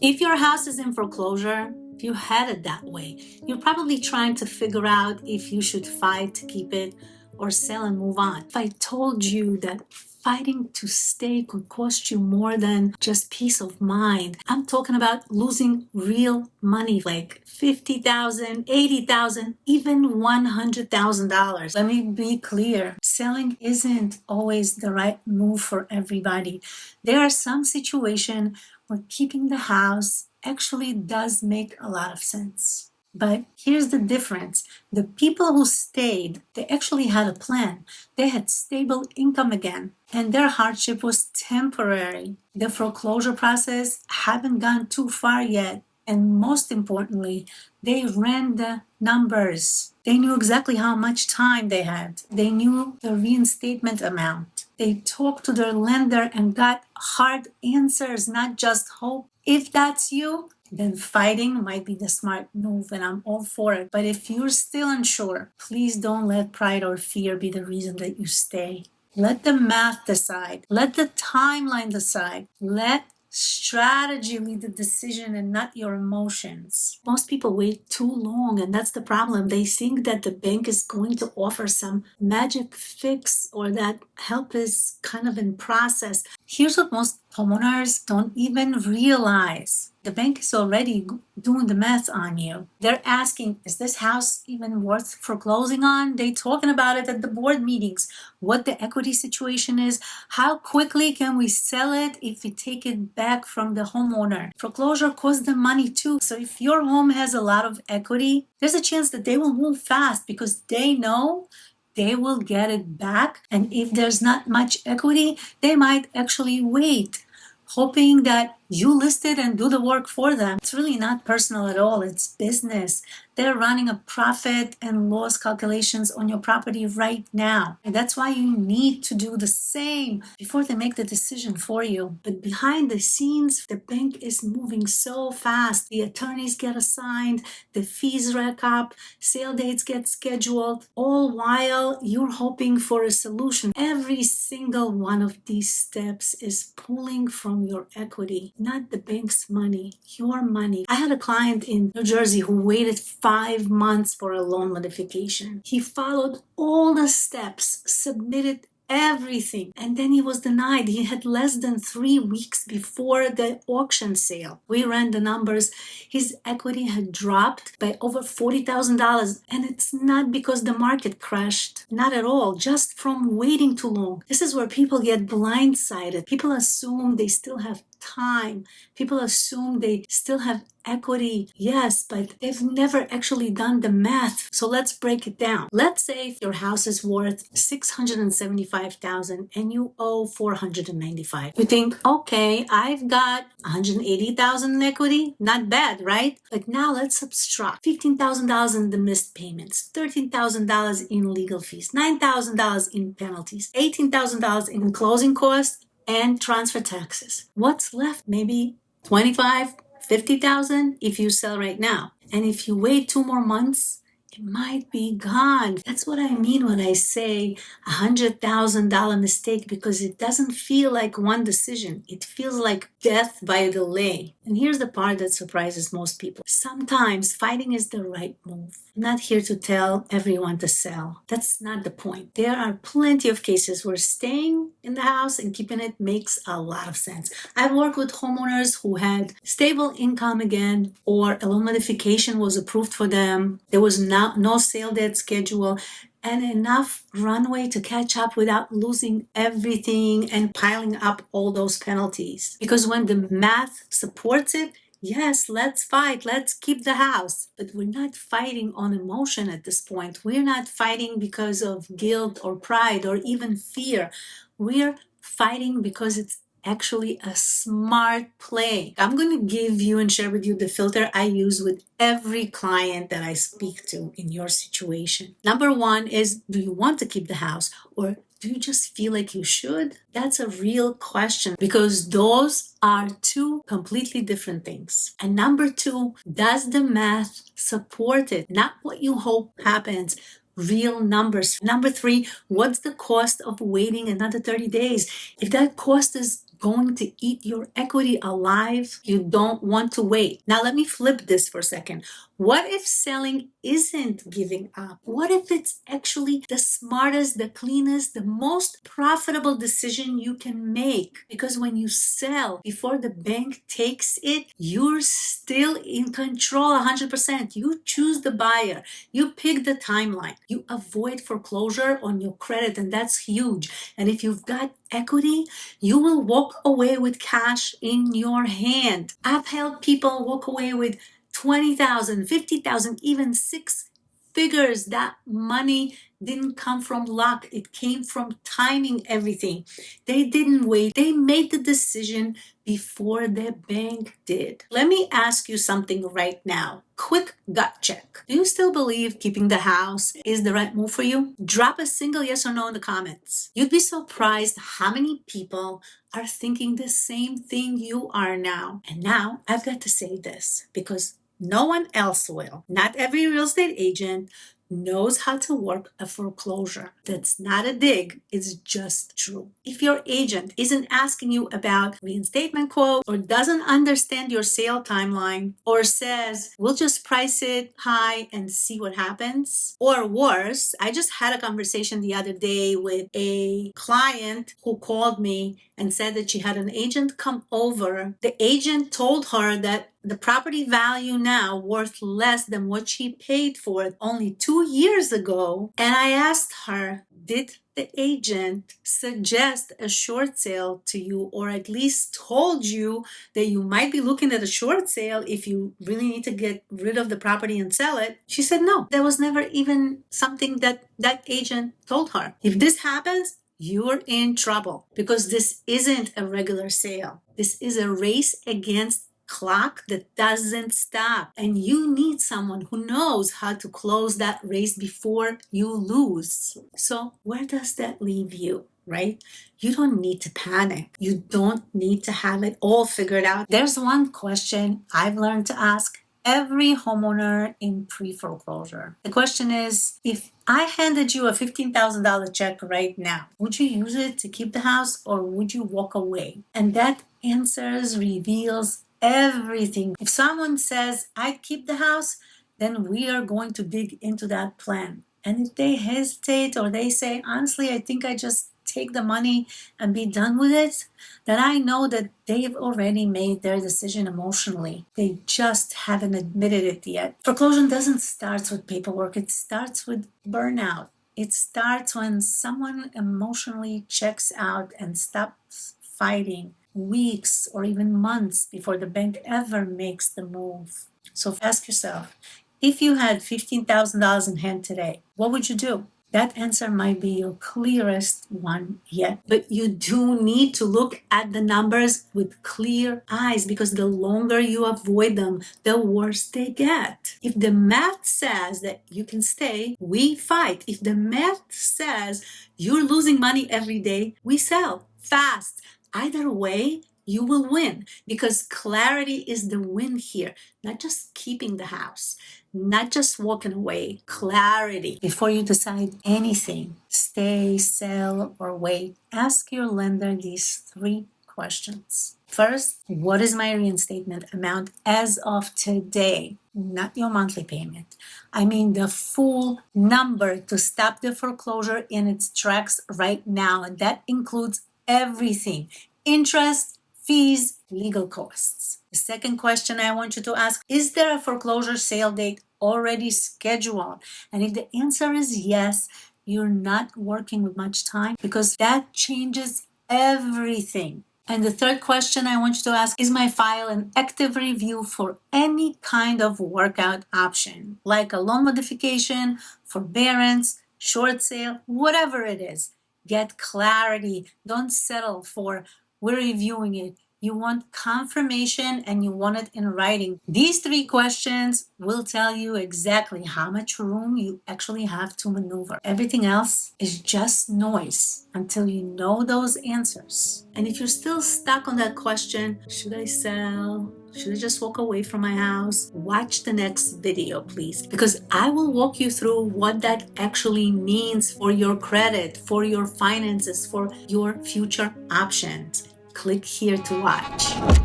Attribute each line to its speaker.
Speaker 1: If your house is in foreclosure, if you had it that way, you're probably trying to figure out if you should fight to keep it or sell and move on. If I told you that fighting to stay could cost you more than just peace of mind, I'm talking about losing real money, like $50,000, $80,000, even $100,000. Let me be clear. Selling isn't always the right move for everybody. There are some situations where keeping the house actually does make a lot of sense. But here's the difference. The people who stayed, they actually had a plan. They had stable income again, and their hardship was temporary. The foreclosure process hadn't gone too far yet. And most importantly, they ran the numbers. They knew exactly how much time they had. They knew the reinstatement amount. They talked to their lender and got hard answers, not just hope. If that's you, then fighting might be the smart move, and I'm all for it. But if you're still unsure, please don't let pride or fear be the reason that you stay. Let the math decide. Let the timeline decide. Let strategy lead the decision and not your emotions. Most people wait too long, and that's the problem. They think that the bank is going to offer some magic fix or that help is kind of in process. Here's what most homeowners don't even realize. The bank is already doing the math on you. They're asking, is this house even worth foreclosing on? They're talking about it at the board meetings, what the equity situation is, how quickly can we sell it if we take it back from the homeowner. Foreclosure costs them money too. So if your home has a lot of equity, there's a chance that they will move fast because they know they will get it back. And if there's not much equity, they might actually wait, hoping that you list it and do the work for them. It's really not personal at all. It's business. They're running a profit and loss calculations on your property right now. And that's why you need to do the same before they make the decision for you. But behind the scenes, the bank is moving so fast. The attorneys get assigned, the fees rack up, sale dates get scheduled, all while you're hoping for a solution. Every single one of these steps is pulling from your equity, not the bank's money, your money. I had a client in New Jersey who waited 5 months for a loan modification. He followed all the steps, submitted everything, and then he was denied. He had less than 3 weeks before the auction sale. We ran the numbers. His equity had dropped by over $40,000, and it's not because the market crashed, not at all, just from waiting too long. This is where people get blindsided. People assume they still have time. People assume they still have equity. Yes, but they've never actually done the math. So let's break it down. Let's say if your house is worth $675,000 and you owe $495,000. You think, okay, I've got $180,000 in equity. Not bad, right? But now let's subtract $15,000 in the missed payments, $13,000 in legal fees, $9,000 in penalties, $18,000 in closing costs, and transfer taxes. What's left? Maybe $25,000, $50,000 if you sell right now. And if you wait 2 more months, it might be gone. That's what I mean when I say $100,000 mistake, because it doesn't feel like one decision. It feels like death by delay. And here's the part that surprises most people. Sometimes fighting is the right move. I'm not here to tell everyone to sell. That's not the point. There are plenty of cases where staying in the house and keeping it makes a lot of sense. I've worked with homeowners who had stable income again, or a loan modification was approved for them. There was no sale date schedule, and enough runway to catch up without losing everything and piling up all those penalties. Because when the math supports it, yes, let's fight, let's keep the house. But we're not fighting on emotion at this point. We're not fighting because of guilt or pride or even fear. We're fighting because it's actually a smart play. I'm going to give you and share with you the filter I use with every client that I speak to in your situation. Number 1 is, do you want to keep the house, or do you just feel like you should? That's a real question, because those are 2 completely different things. And number 2, does the math support it? Not what you hope happens. Real numbers. Number 3, what's the cost of waiting another 30 days? If that cost is going to eat your equity alive, you don't want to wait. Now, let me flip this for a second. What if selling isn't giving up? What if it's actually the smartest, the cleanest, the most profitable decision you can make? Because when you sell before the bank takes it, you're still in control 100%. You choose the buyer. You pick the timeline. You avoid foreclosure on your credit, and that's huge. And if you've got equity, you will walk away with cash in your hand. I've helped people walk away with 20,000, 50,000, even six figures. That money didn't come from luck. It came from timing everything. They didn't wait. They made the decision before the bank did. Let me ask you something right now. Quick gut check. Do you still believe keeping the house is the right move for you? Drop a single yes or no in the comments. You'd be surprised how many people are thinking the same thing you are now. And now I've got to say this because no one else will. Not every real estate agent knows how to work a foreclosure. That's not a dig, it's just true. If your agent isn't asking you about reinstatement quote or doesn't understand your sale timeline or says, we'll just price it high and see what happens, or worse, I just had a conversation the other day with a client who called me and said that she had an agent come over. The agent told her that the property value now worth less than what she paid for it only 2 years ago. And I asked her, did the agent suggest a short sale to you, or at least told you that you might be looking at a short sale if you really need to get rid of the property and sell it? She said no. That was never even something that agent told her. If this happens, you're in trouble because this isn't a regular sale. This is a race against clock that doesn't stop, and you need someone who knows how to close that race before you lose. So where does that leave you, right? You don't need to panic. You don't need to have it all figured out. There's one question I've learned to ask every homeowner in pre-foreclosure. The question is, if I handed you a $15,000 check right now, would you use it to keep the house or would you walk away? And that answers reveals everything. If someone says, I keep the house, then we are going to dig into that plan. And if they hesitate or they say, honestly, I think I just take the money and be done with it, then I know that they've already made their decision emotionally. They just haven't admitted it yet. Foreclosure doesn't start with paperwork. It starts with burnout. It starts when someone emotionally checks out and stops fighting weeks or even months before the bank ever makes the move. So ask yourself, if you had $15,000 in hand today, what would you do? That answer might be your clearest one yet. But you do need to look at the numbers with clear eyes because the longer you avoid them, the worse they get. If the math says that you can stay, we fight. If the math says you're losing money every day, we sell fast. Either way, you will win because clarity is the win here, not just keeping the house, not just walking away. Clarity. Before you decide anything, stay, sell, or wait, ask your lender these 3 questions. First, what is my reinstatement amount as of today? Not your monthly payment. I mean the full number to stop the foreclosure in its tracks right now. And that includes everything: interest, fees, legal costs. The second question I want you to ask, is there a foreclosure sale date already scheduled? And if the answer is yes, you're not working with much time because that changes everything. And the third question I want you to ask, is my file an active review for any kind of workout option, like a loan modification, forbearance, short sale, whatever it is? Get clarity. Don't settle for we're reviewing it. You want confirmation and you want it in writing. These 3 questions will tell you exactly how much room you actually have to maneuver. Everything else is just noise until you know those answers. And if you're still stuck on that question, should I sell? Should I just walk away from my house? Watch the next video, please, because I will walk you through what that actually means for your credit, for your finances, for your future options. click here to watch.